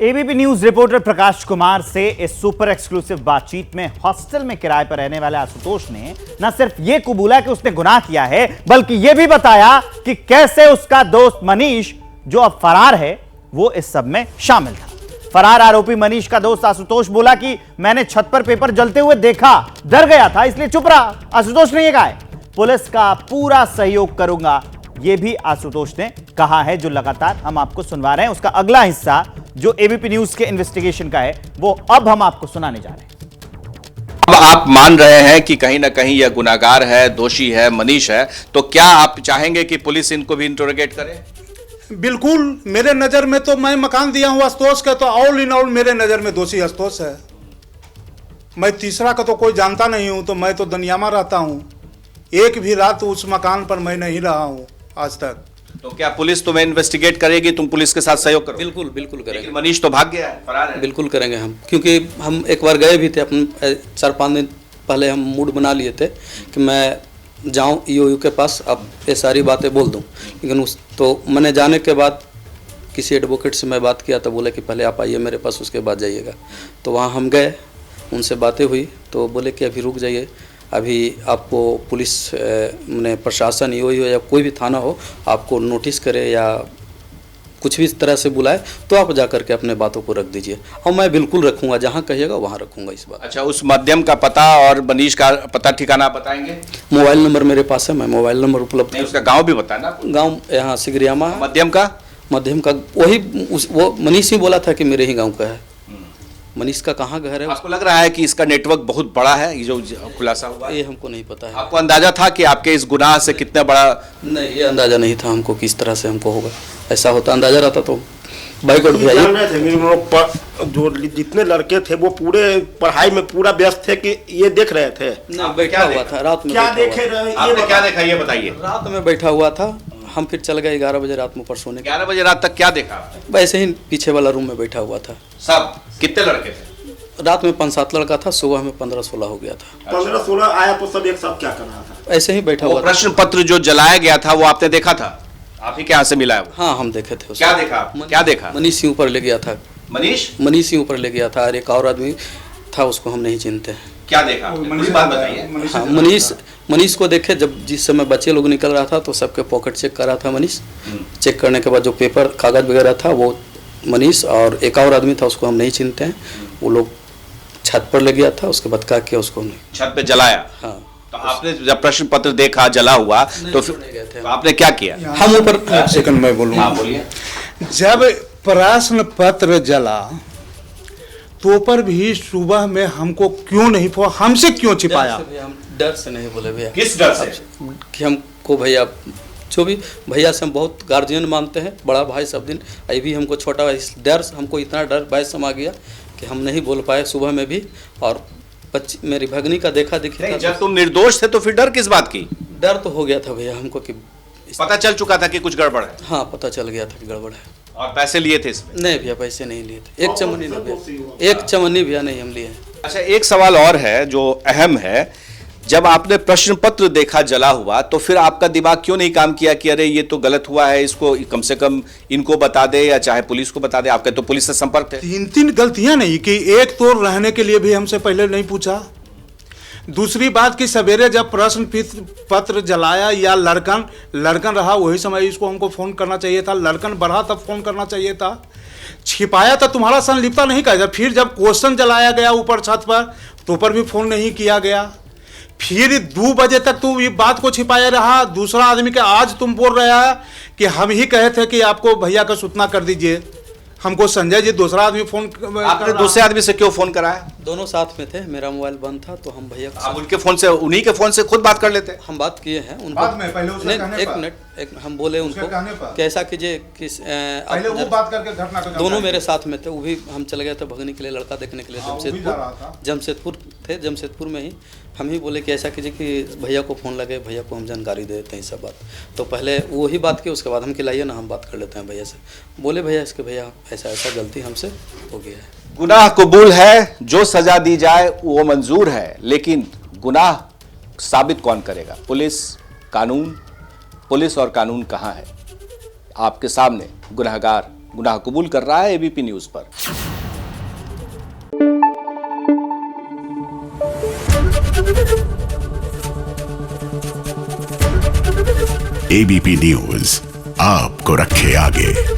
ABP news reporter Prakash Kumar से इस super exclusive बातचीत में हॉस्टल में किराए पर रहने वाले आशुतोष ने न सिर्फ यह कबूला कि उसने गुनाह किया है, बल्कि यह भी बताया कि कैसे उसका दोस्त मनीष, जो अब फरार है, वो इस सब में शामिल था। फरार आरोपी मनीष का दोस्त आशुतोष बोला कि मैंने छत पर पेपर जलते हुए देखा, डर गया था इसलिए चुप रहा। आशुतोष ने यह कहा है, पुलिस का पूरा सहयोग करूंगा, यह भी आशुतोष ने कहा है, जो लगातार हम आपको सुनवा रहे हैं। उसका अगला हिस्सा जो एबीपी न्यूज के इन्वेस्टिगेशन का है, वो अब हम आपको सुनाने जा रहे हैं। अब आप मान रहे हैं कि कहीं ना कहीं यह गुनाहगार है, दोषी है, मनीष है, तो क्या आप चाहेंगे कि पुलिस इनको भी इंटरोगेट करे? बिल्कुल, मेरे नज़र में तो मैं मकान दिया हूँ आशुतोष का, तो ऑल इन ऑल मेरे नज़र में दोषी आशुतोष है। मैं तीसरा का तो कोई जानता नहीं हूँ, तो मैं तो दुनियामा रहता हूँ। एक भी रात उस मकान पर मैं नहीं रहा हूँ आज तक। तो क्या पुलिस तुम्हें इन्वेस्टिगेट करेगी? तुम पुलिस के साथ सहयोग करो? बिल्कुल बिल्कुल करेंगे। मनीष तो भाग गया है, फरार है। बिल्कुल करेंगे हम, क्योंकि हम एक बार गए भी थे, अपन 4-5 दिन पहले हम मूड बना लिए थे कि मैं जाऊं ईओयू के पास, अब ये सारी बातें बोल दूं। लेकिन तो मैंने जाने के बाद किसी एडवोकेट से मैं बात किया तो बोले कि पहले आप आइए मेरे पास, उसके बाद जाइएगा। तो वहाँ हम गए, उनसे बातें हुई, तो बोले कि अभी रुक जाइए, अभी आपको पुलिस ने प्रशासन ईओयू या कोई भी थाना हो आपको नोटिस करे या कुछ भी इस तरह से बुलाए तो आप जा करके अपने बातों को रख दीजिए। और मैं बिल्कुल रखूंगा, जहां कहिएगा वहां रखूंगा इस बात। अच्छा, उस मध्यम का पता और मनीष का पता ठिकाना बताएंगे? मोबाइल नंबर मेरे पास है, मैं मोबाइल नंबर उपलब्ध नहीं, उसका गांव भी बताना। गांव यहाँ सिगरियामा है। मध्यम का वही वो मनीष ही बोला था कि मेरे ही गाँव का है। मनीष का कहाँ घर है? आपको लग रहा है कि इसका नेटवर्क बहुत बड़ा है, ये जो खुलासा हुआ? ये हमको नहीं पता है। आपको अंदाजा था कि आपके इस गुनाह से कितना बड़ा? नहीं, ये अंदाजा नहीं था हमको किस तरह से हमको होगा। ऐसा होता अंदाजा रहता तो बाइकआउट भी थे। जो जितने लड़के थे वो पूरे पढ़ाई में पूरा व्यस्त थे कि ये देख रहे थे ना, बैठा हुआ था रात में। क्या देखे रहे? आपने क्या देखा ये बताइए। रात में बैठा हुआ था, हम फिर चल गए 11 बजे रात में पर सोने। 11 बजे रात तक क्या देखा? वैसे ही पीछे वाला रूम में बैठा हुआ था। सब कितने लड़के थे? रात में 5-7 लड़का था, सुबह में 15-16 हो गया था। 15-16 आया तो सब एक साथ क्या कर रहा था? ऐसे ही बैठा हुआ था। प्रश्न पत्र जो जलाया गया था वो आपने देखा था? आप ही के यहाँ से मिला है वो? हाँ, हम देखे थे। क्या देखा? क्या देखा? मनीष ही ऊपर ले गया था। मनीष ही ऊपर ले गया था, और एक और आदमी था, उसको हम नहीं चिनते। क्या देखा? कुछ बात बताइए। हाँ, मनीष को देखे, जब जिस समय बच्चे लोग निकल रहा था तो सबके पॉकेट चेक कर रहा था मनीष। चेक करने के बाद जो पेपर कागज वगैरह था वो मनीष, और एक और आदमी था, उसको हम नहीं चिनते हैं। वो लोग छत पर ले गया था, उसके बाद क्या किया उसको हमने छत पे जलाया। हाँ, तो आपने जब प्रश्न पत्र देखा जला हुआ तो फिर गए थे तो आपने क्या किया? हम ऊपर। एक सेकंड मैं बोलूँ। हाँ, बोलिए। जब प्रश्न पत्र जला तो पर भी सुबह में हमको क्यों नहीं हमसे क्यों छिपाया? हम डर से नहीं बोले भैया। किस डर से? कि हमको भैया, जो भी भैया से हम बहुत गार्जियन मानते हैं, बड़ा भाई सब दिन, अभी भी हमको छोटा भाई, इस डर से हमको इतना डर भय समा गया कि हम नहीं बोल पाए सुबह में भी। और मेरी भगनी का देखा देखी था। जब तुम निर्दोष थे तो फिर डर किस बात की? डर तो हो गया था भैया हमको कि पता चल चुका था कि कुछ गड़बड़ है। हाँ, पता चल गया था कि गड़बड़ है। और पैसे लिए थे इसमें? नहीं भैया, पैसे नहीं लिए थे। एक चमनी नहीं भैया, एक चमनी भैया नहीं हम लिए हैं। अच्छा, एक सवाल और है जो अहम है। जब आपने प्रश्न पत्र देखा जला हुआ तो फिर आपका दिमाग क्यों नहीं काम किया कि अरे ये तो गलत हुआ है, इसको कम से कम इनको बता दे या चाहे पुलिस को बता दे? आपके तो पुलिस से संपर्क थे। 3 गलतियां नहीं कि एक तो रहने के लिए भी हमसे पहले नहीं पूछा। दूसरी बात कि सवेरे जब प्रश्न पत्र जलाया या लड़कन रहा वही समय इसको हमको फोन करना चाहिए था। लड़कन बढ़ा तब फोन करना चाहिए था। छिपाया तो तुम्हारा संलिप्तता नहीं कहा। फिर जब क्वेश्चन जलाया गया ऊपर छत पर तो पर भी फोन नहीं किया गया। फिर 2 बजे तक तू ये बात को छिपाया रहा। दूसरा आदमी के आज तुम बोल रहे हैं कि हम ही कहे थे कि आपको भैया का सूचना कर दीजिए। हमको संजय जी दूसरा आदमी फोन आपने दूसरे आदमी से क्यों फोन कराया? दोनों साथ में थे, मेरा मोबाइल बंद था तो हम भैया आप उनके फोन से, उन्हीं के फोन से खुद बात कर लेते? हम बात किए हैं उनको। बाद में, पहले उसके कहने एक पर। मिनट, हम बोले उनको कि ऐसा कीजिए कि पहले वो बात करके घटना को दोनों मेरे साथ में थे। वो भी हम चले गए थे भगनी के लिए, लड़का देखने के लिए जमशेदपुर थे। जमशेदपुर में ही हम ही बोले कि ऐसा कीजिए कि भैया को फ़ोन लगे, भैया को हम जानकारी दे देते हैं सब बात। तो पहले वो ही बात की, उसके बाद हम खिलाइए ना, हम बात कर लेते हैं भैया से। बोले भैया इसके भैया ऐसा ऐसा गलती हमसे हो गया है। गुनाह कबूल है, जो सजा दी जाए वो मंजूर है, लेकिन गुनाह साबित कौन करेगा? पुलिस, कानून। पुलिस और कानून कहाँ है? आपके सामने गुनहगार गुनाह कबूल कर रहा है एबीपी न्यूज पर। एबीपी न्यूज आपको रखे आगे।